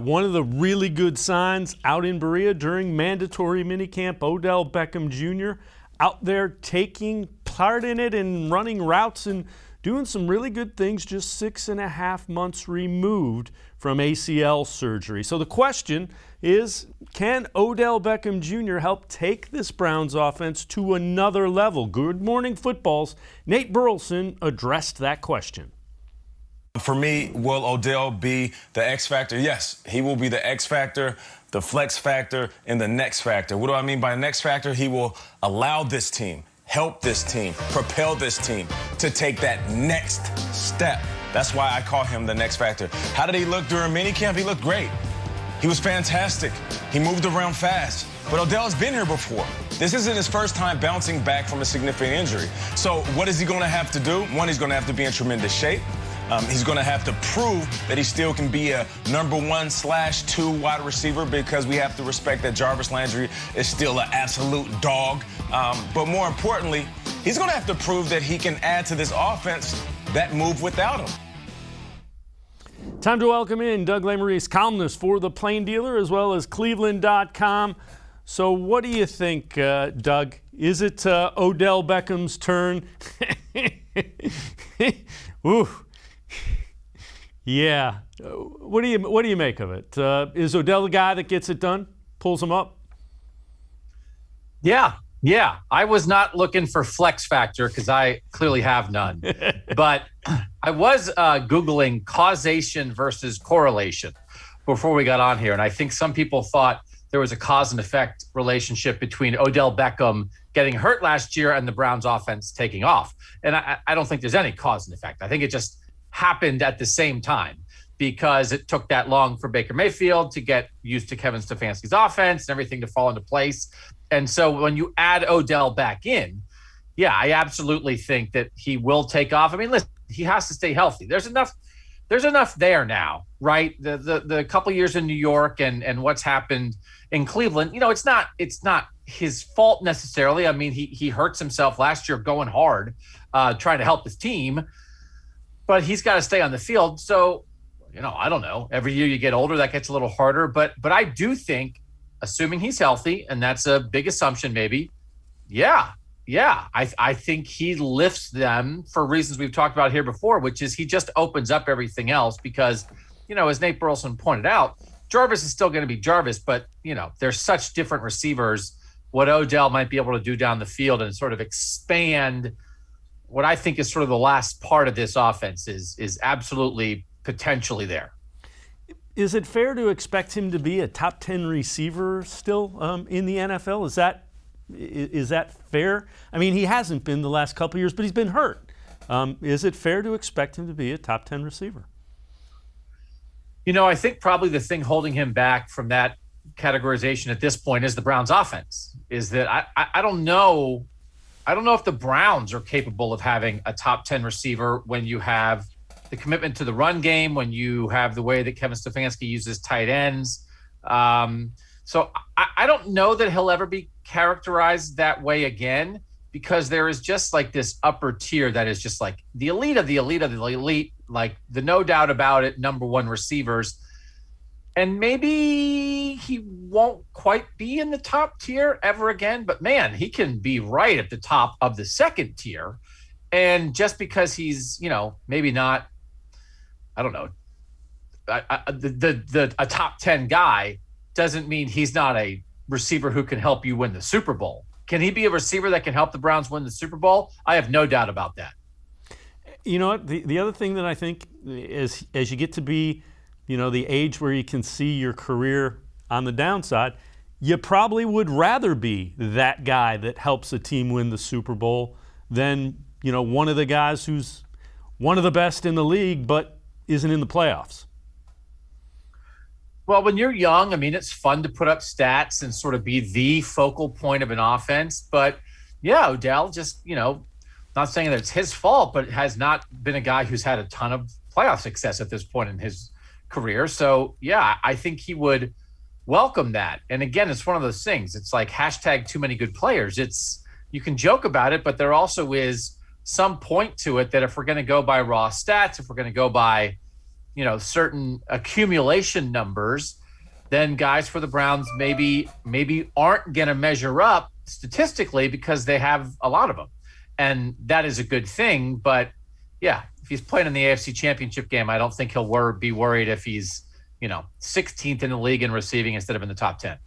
One of the really good signs out in Berea during mandatory minicamp, Odell Beckham Jr. out there taking part in it and running routes and doing some really good things just 6.5 months removed from ACL surgery. So the question is, can Odell Beckham Jr. help take this Browns offense to another level? Good Morning Football's Nate Burleson addressed that question. For me, will Odell be the X factor? Yes, he will be the X factor, the flex factor, and the next factor. What do I mean by next factor? He will allow this team, help this team, propel this team to take that next step. That's why I call him the next factor. How did he look during minicamp? He looked great. He was fantastic. He moved around fast. But Odell's been here before. This isn't his first time bouncing back from a significant injury. So what is he going to have to do? One, he's going to have to be in tremendous shape. He's going to have to prove that he still can be a number 1/2 wide receiver, because we have to respect that Jarvis Landry is still an absolute dog. But more importantly, he's going to have to prove that he can add to this offense that move without him. Time to welcome in Doug Lesmerises, columnist for The Plain Dealer, as well as cleveland.com. So what do you think, Doug? Is it Odell Beckham's turn? Ooh. Yeah. What do you make of it? Is Odell the guy that gets it done, pulls him up? Yeah. I was not looking for flex factor because I clearly have none. But I was Googling causation versus correlation before we got on here. And I think some people thought there was a cause and effect relationship between Odell Beckham getting hurt last year and the Browns offense taking off. And I don't think there's any cause and effect. I think it just happened at the same time, because it took that long for Baker Mayfield to get used to Kevin Stefanski's offense and everything to fall into place. And so when you add Odell back in, yeah, I absolutely think that he will take off. I mean, listen, he has to stay healthy. There's enough there now, right? The couple years in New York and what's happened in Cleveland, it's not his fault necessarily. I mean, he hurts himself last year going hard, trying to help his team, but he's got to stay on the field. So, I don't know. Every year you get older, that gets a little harder. But I do think, assuming he's healthy, and that's a big assumption maybe, yeah. I think he lifts them for reasons we've talked about here before, which is he just opens up everything else because, as Nate Burleson pointed out, Jarvis is still going to be Jarvis, but, there's such different receivers. What Odell might be able to do down the field and sort of expand what I think is sort of the last part of this offense is absolutely potentially there. Is it fair to expect him to be a top 10 receiver still in the NFL? Is that fair? I mean, he hasn't been the last couple of years, but he's been hurt. Is it fair to expect him to be a top 10 receiver? I think probably the thing holding him back from that categorization at this point is the Browns offense. Is that I don't know if the Browns are capable of having a top 10 receiver when you have the commitment to the run game, when you have the way that Kevin Stefanski uses tight ends. So I don't know that he'll ever be characterized that way again, because there is just like this upper tier that is just like the elite of the elite of the elite, like the no doubt about it, number one receivers. And maybe he won't quite be in the top tier ever again, but man, he can be right at the top of the second tier. And just because he's, maybe not, I don't know, a top 10 guy doesn't mean he's not a receiver who can help you win the Super Bowl. Can he be a receiver that can help the Browns win the Super Bowl? I have no doubt about that. You know what? The other thing that I think is, as you get to be, the age where you can see your career on the downside, you probably would rather be that guy that helps a team win the Super Bowl than, one of the guys who's one of the best in the league but isn't in the playoffs. Well, when you're young, I mean, it's fun to put up stats and sort of be the focal point of an offense. But yeah, Odell just, not saying that it's his fault, but has not been a guy who's had a ton of playoff success at this point in his career. So yeah, I think he would welcome that. And again, it's one of those things. It's like hashtag too many good players. You can joke about it, but there also is some point to it that if we're going to go by raw stats, if we're going to go by, certain accumulation numbers, then guys for the Browns maybe aren't going to measure up statistically because they have a lot of them. And that is a good thing. But yeah, if he's playing in the AFC Championship game, I don't think he'll be worried if he's, 16th in the league in receiving instead of in the top 10.